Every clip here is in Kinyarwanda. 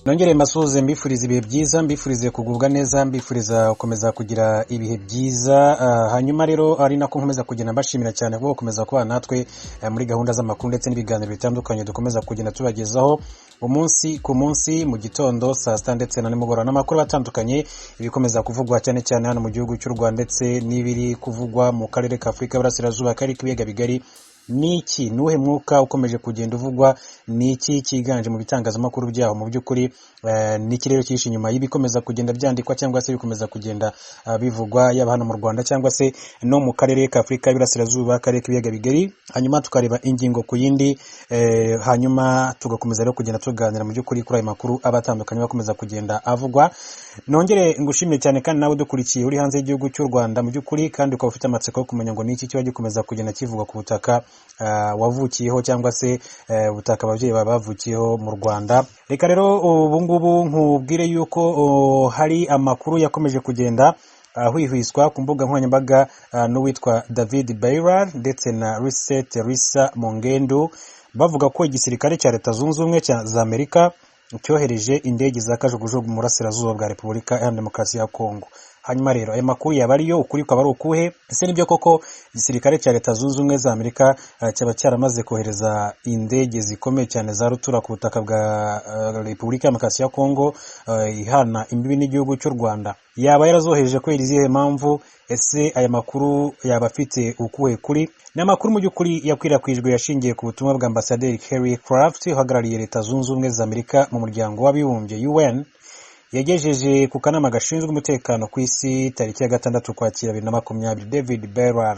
Nongere masuze mbifuriza ibihe byiza, mbifurize kugubwa neza, mbifuriza gukomeza kugira ibihe byiza. Hanyuma rero ari nako nkomeza kugenda mbashimira cyane kuko gukomeza kuba natwe muri gahunda z'amakuru ndetse n'ibiganiro bitandukanye dukomeza kugenda tubagezaho umunsi ku munsi, mu gitondo, saa sita ndetse na nimugoroba, n'amakuru atandukanye ibikomeza kuvugwa cyane cyane hano mu gihugu cy'u Rwanda ndetse n'ibiri kuvugwa mu karere ka Afurika y'Iburasirazuba, kari k'ibiyaga bigari. Niki nuhe mwuka ukomeje kugenda uvugwa, niki kiganje mu bitangazamakuru byaho mu by'ukuri, niki rero kishi inyuma y'ibikomeza kugenda byandikwa cyangwa se bikomeza kugenda bivugwa yaba hano mu Rwanda cyangwa se no mu karere ka Afurika y'Iburasirazuba, karere k'ibiyaga bigari. Hanyuma tukareba ingingo ku yindi, hanyuma tugakomeza rero kugenda tuganira mu by'ukuri kuri ayo makuru abatandukanye bakomeza kugenda avugwa. Nongere ngushimire cyane kandi nawe dukurikiye uri hanze y'igihugu cy'u Rwanda mu by'ukuri, kandi ukaba ufite amatsiko yo kumenya ngo niki kiba gikomeza kugenda kivugwa ku butaka wavukiyeho cyangwa se ubutaka ababyeyi bavukiyeho mu Rwanda. Reka rero ubu ngubu nkubwire yuko hari amakuru yakomeje kugenda hwihwiswa ku mbuga nkoranyambaga n'uwitwa David Bayrar ndetse na Risa Mongendu, bavuga ko igisirikare cya Leta Zunze Ubumwe za Amerika cyohereje indege za kajugujugu mu burasirazuba bwa Repubulika Iharanira Demokarasi ya Kongo. Hanyuma rero aya makuru yaba ariyo, ukuri kwaba ari ukuhe? Ese nibyo koko igisirikare cya Leta Zunze Ubumwe za Amerika cyaba cyaramaze kohereza indege zikomeye cyane za Rutura ku butaka bwa Repubulika ya Demokarasi ya Kongo ihana imbibi n'igihugu cy'u Rwanda? Yaba yarazohereje kubera izihe mpamvu? Ese aya makuru yaba afite ukuhe kuri? Ni amakuru mu by'ukuri yakwirakwijwe yashingiye ku butumwa bwa Ambasaderi Kerry Craft uhagarariye Leta Zunze Ubumwe za Amerika mu muryango w'abibumbye UN, yagejeje ku kanama gashinzwe umutekano ku isi tariki ya 6 Ukwakira 2020. David Bayrar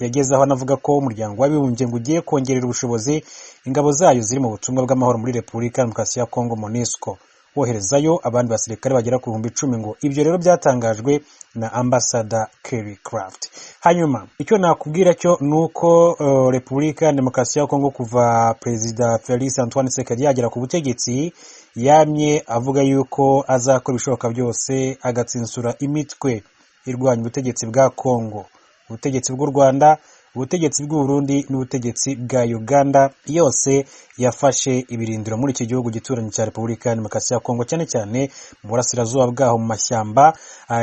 yagezeho anavuga ko umuryango w'abibumbye ngo ugiye kongerera ubushobozi ingabo zayo ziri mu butumwa bw'amahoro muri Repubulika ya Demokarasi ya Kongo MONUSCO, woherezayo abandi basirikare bagera ku 10,000 ngo ibyo rero byatangajwe na Ambassador Kerry Craft. Hanyuma icyo nakubwira cyo nuko Repubulika ya Demokarasi ya Kongo kuva Perezida Felix Antoine Tshisekedi yagera ku butegetsi yamye avuga yuko azakora ibishoboka byose agatsinsura imitwe irwanya ubutegetsi bwa Kongo, ubutegetsi bw'u Rwanda, ubutegetsi bw'u Burundi n'ubutegetsi bwa Uganda. Yose yafashe ibirindiro muri iki gihugu gituranye cya Repubulika ya Demokarasi ya Kongo, cyane cyane mu burasirazuba bwaho mu mashyamba.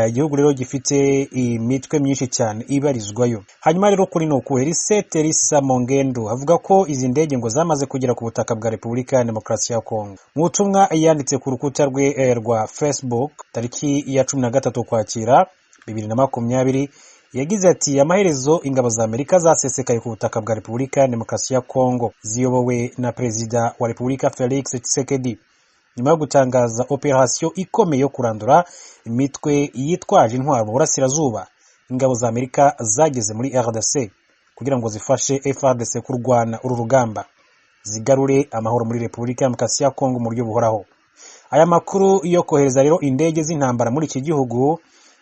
Igihugu rero gifite imitwe myinshi cyane ibarizwayo. Hanyuma rero kuri no ku Risa Mongendu avuga ko izi ndege ngo zamaze kugera ku butaka bwa Repubulika ya Demokarasi ya Kongo. Mu butumwa yanditse ku rukuta rwe rwa Facebook tariki ya 13 Ukwakira 2020, yagize ati amaherezo ingabo za Amerika zasesekaye ku butaka bwa Repubulika ya Demokarasi ya Kongo ziyobowe na Perezida wa Repubulika Felix Tshisekedi, nyuma yo gutangaza operation ikomeye yo kurandura imitwe yitwaje intwaro mu burasirazuba. Ingabo za Amerika zageze muri RDC kugira ngo zifashe FARDC kurwana uru rugamba, zigarure amahoro muri Repubulika ya Demokarasi ya Kongo mu buryo buhoraho. Aya makuru yo kohereza rero indege z'intambara muri iki gihugu,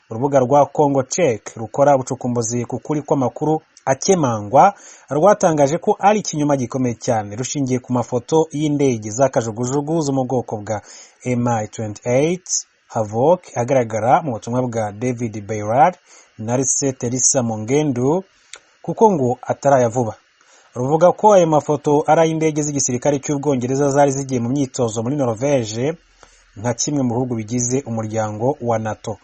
urubuga rwa Congo Check rukora ubucukumbuzi ku kuri kw'amakuru akemangwa rwatangaje ko ari ikinyoma gikomeye cyane rushingiye ku mafoto y'indege za kajugujugu zo mu bwoko bwa Mi-28 Havoc agaragara mu butumwa bwa David Bayrar na Risa Mongendu, kuko ngo ataraya vuba. Ruvuga ko ayo mafoto ari indege z'igisirikare cy'Ubwongereza zari zigiye mu myitozo muri Norvege, nka kimwe mu bihugu bigize umuryango wa NATO.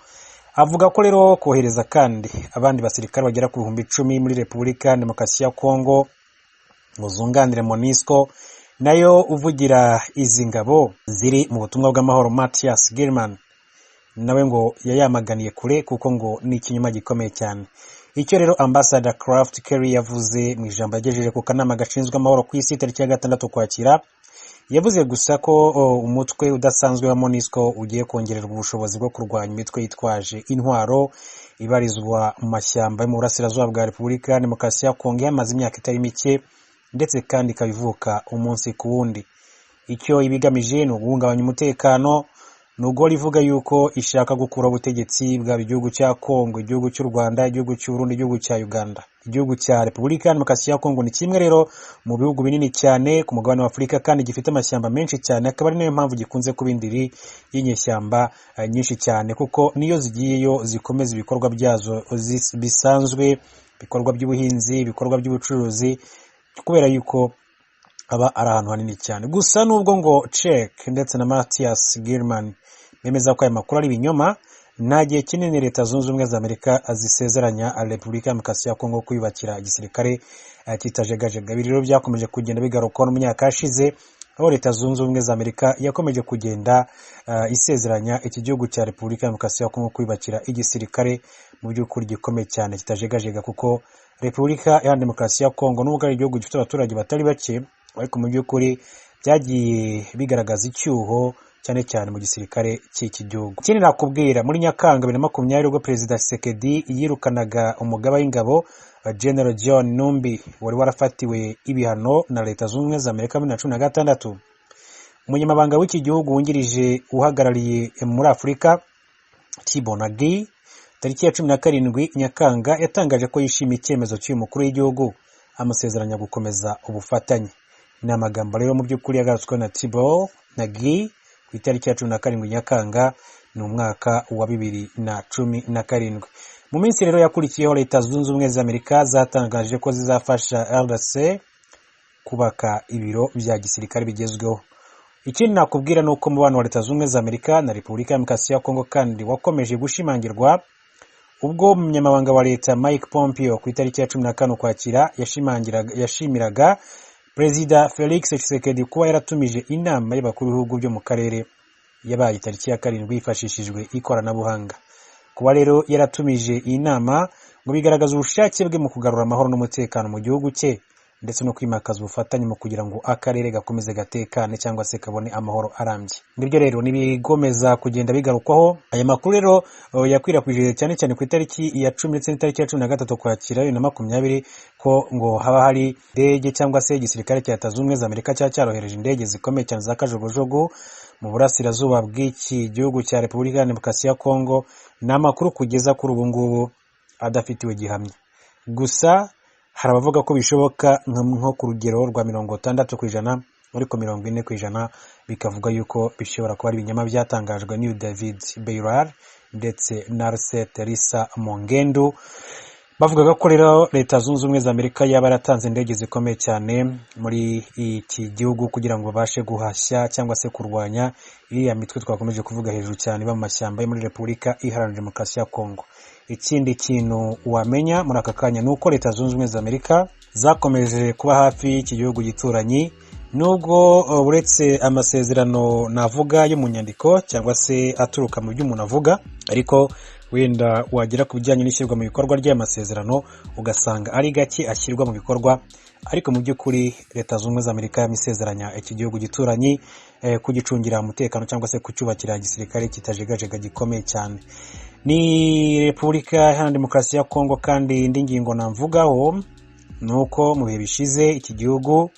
Avuga ko rero kohereza kandi abandi basirikare bagera ku 10,000 muri Repubulika ya Demokarasi ya Kongo ngo zunganire MONUSCO, nayo uvugira izi ngabo ziri mu butumwa bw'amahoro Matthias German nawe ngo yayamaganiye kure kuko ngo ni ikinyoma gikomeye cyane. Icyo rero Ambassador Craft Kerry yavuze mu ijambo yagejeje ku kanama gashinzwe amahoro ku isi tariki ya 6 Ukwakira, yavuze gusa ko umutwe udasanzwe wa MONUSCO ugiye kongererwa ubushobozi bwo kurwanya imitwe yitwaje intwaro ibarizwa mu mashyamba yo mu burasirazuba bwa Repubulika ya Demokarasi ya Kongo yamaze imyaka itari mike ndetse kandi ikabivuka umunsi ku wundi. Icyo ibigamije ni uguhungabanya umutekano, nubwo rivuga yuko ishaka gukura ubutegetsi bwa igihugu cya Kongo, igihugu cy'u Rwanda, igihugu cy'u Burundi, igihugu cya Uganda. Igihugu cya Repubulika ya Demokarasi ya Kongo ni kimwe rero mu bihugu binini cyane ku mugabane wa Afurika kandi gifite amashyamba menshi cyane, akaba ari nayo mpamvu gikunze kuba indiri y'inyeshyamba nyinshi cyane, kuko niyo zigiyeyo zikomeza ibikorwa byazo bisanzwe, ibikorwa by'ubuhinzi, ibikorwa by'ubucuruzi, kubera yuko aba ari ahantu hanini cyane. Gusa nubwo ngo Czech ndetse na Matthias Gilman bemeza ko aya makuru ari ibinyoma, nta gihe kinini Leta Zunze Ubumwe za Amerika zisezeranya Repubulika ya Demokarasi ya Kongo kwiyubakira igisirikare kitajegajega. Ibi rero byakomeje kugenda bigarukaho mu myaka yashize, aho Leta Zunze Ubumwe za Amerika yakomeje kugenda isezeranya iki gihugu cya Repubulika ya Demokarasi ya Kongo kwiyubakira igisirikare mu by'ukuri gikomeye cyane kitajegajega, kuko Repubulika ya Demokarasi ya Kongo nubwo ari igihugu gifite abaturage batari bake, ariko mu by'ukuri byagiye bigaragaza icyuho cyane cyane mu gisirikare cy'iki gihugu. Ikindi nakubwira, muri Nyakanga 2020 ubwo Perezida Tshisekedi yirukanaga umugaba w'ingabo General John Numbi wari warafatiwe ibihano na Leta Zunze Ubumwe za Amerika muri 2016, umunyamabanga w'iki gihugu wungirije uhagarariye muri Afurika Tibonagi tariki ya 17 Nyakanga yatangaje ko yishimiye icyemezo cy'uyu mukuru w'igihugu amusezeranya gukomeza ubufatanye. Ni amagambo rero mu by'ukuri yagarutswe na Tibonagi ku itariki ya 17 Nyakanga ni umwaka wa 2017. Mu minsi rero yakurikiyeho Leta Zunze Ubumwe za Amerika zatangaje ko zizafasha RDC kubaka ibiro bya gisirikare bigezweho. Ikindi nakubwira ni uko umubano wa Leta Zunze Ubumwe za Amerika na Repubulika ya Demokarasi ya Kongo kandi wakomeje gushimangirwa ubwo umunyamabanga wa leta Mike Pompeo ku itariki ya 14 Ukwakira yashimiraga Perezida Felix Tshisekedi kuba yaratumije inama y'abakuru b'ibihugu byo mu karere yabaye tariki ya 7 yifashishijwe ikoranabuhanga. Kuba rero yaratumije iyi nama ngo bigaragaza ubushake bwe mu kugarura amahoro n'umutekano mu gihugu cye, ndetse no kwimakaza ubufatanye mu kugira ngo akarere gakomeze gatekane cyangwa se kabone amahoro arambye. Ngibyo rero nibigomeza kugenda bigarukwaho. Aya makuru rero yakwirakwije cyane cyane ku itariki ya 10 ndetse n'itariki ya 13 Ukwakira 2020 ko ngo haba hari indege cyangwa se igisirikare cya Leta Zunze Ubumwe za Amerika cyarohereje indege zikomeye cyane za kajugujugu mu burasirazuba bw'iki gihugu cya Repubulika ya Demokarasi ya Kongo. Ni amakuru kugeza kuri ubu ngubu adafitiwe gihamya, gusa hari abavuga ko bishoboka nko ku rugero rwa 60%, ariko 40% bikavuga yuko bishobora kuba ari ibinyama byatangajwe ni David Beirar ndetse na Teresa Mongendu. Bavugaga ko rero Leta Zunze Ubumwe za Amerika yaba yaratanze indege zikomeye cyane muri iki gihugu kugira ngo babashe guhashya cyangwa se kurwanya iriya mitwe twakomeje kuvuga hejuru cyane mu mashyamba yo muri Repubulika Iharanira Demokarasi ya Kongo. Ikindi kintu wamenya muri aka kanya ni uko Leta Zunze Ubumwe za Amerika zakomeje kuba hafi y'iki gihugu gituranyi, nubwo uretse amasezerano navuga yo mu nyandiko cyangwa se aturuka mu by'umuntu avuga, ariko wenda wagera ku bijyanye n'ishyirwa mu bikorwa ry'aya masezerano ugasanga ari gake ashyirwa mu bikorwa. Ariko mu by'ukuri Leta Zunze Ubumwe za Amerika yamisezeranya iki gihugu gituranyi kugicungira umutekano cyangwa se kucyubakira igisirikare kitajegajega gikomeye cyane. Ni Repubulika Iharanira Demokarasi ya Kongo. Kandi indi ngingo namvugaho nuko mu bihe bishize iki gihugu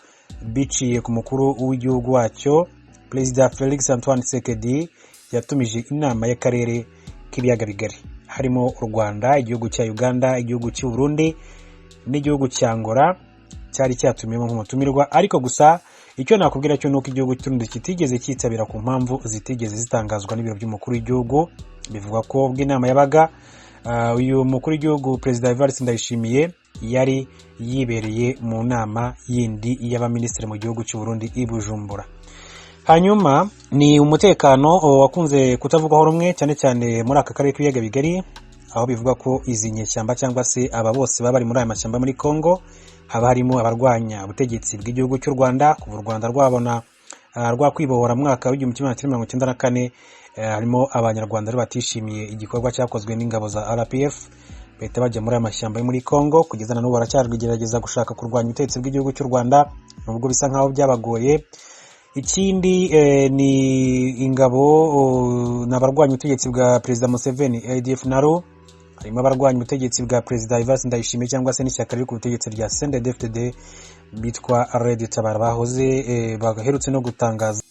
biciye ku mukuru w'igihugu wacyo Perezida Felix Antoine Tshisekedi yatumije inama y'akarere k'ibiyaga bigari, harimo u Rwanda, igihugu cya Uganda, igihugu cy'u Burundi n'igihugu cya Angola cyari cyatumiyemo nk'umutumirwa. Ariko gusa icyo nakubwira cyo nuko igihugu cy'urundi kitigeze cyitabira ku mpamvu zitigeze zitangazwa n'ibiro by'umukuru w'igihugu. Bivuga ko ubwo inama yabaga uyu mukuru w'igihugu Perezida Evariste Ndayishimiye yari yibereye mu nama yindi y'abaminisitiri mu gihugu cy'u Burundi i Bujumbura. Hanyuma ni umutekano wakunze kutavugwaho rumwe cyane cyane muri aka karere k'ibiyaga bigari, aho bivuga ko izi nyeshyamba cyangwa se aba bose baba bari muri aya mashyamba muri Kongo haba harimo abarwanya ubutegetsi bw'igihugu cy'u Rwanda. Kuva u Rwanda rwabona rwakwibohora mu mwaka w'1994, harimo abanyarwanda batishimiye igikorwa cyakozwe n'ingabo za RPF bahita bajya muri aya mashyamba yo muri Kongo. Kugeza na n'ubu baracyarwigerageza gushaka kurwanya ubutegetsi bw'igihugu cy'u Rwanda, nubwo bisa nkaho byabagoye. Ikindi ni ingabo n'abarwanya ubutegetsi bwa Perezida Museveni ADF naro, harimo abarwanya ubutegetsi bwa Perezida Evariste Ndayishimiye cyangwa se n'ishyaka riri ku butegetsi rya CNDD-FDD bitwa Red Tabara bahoze baherutse no gutangaza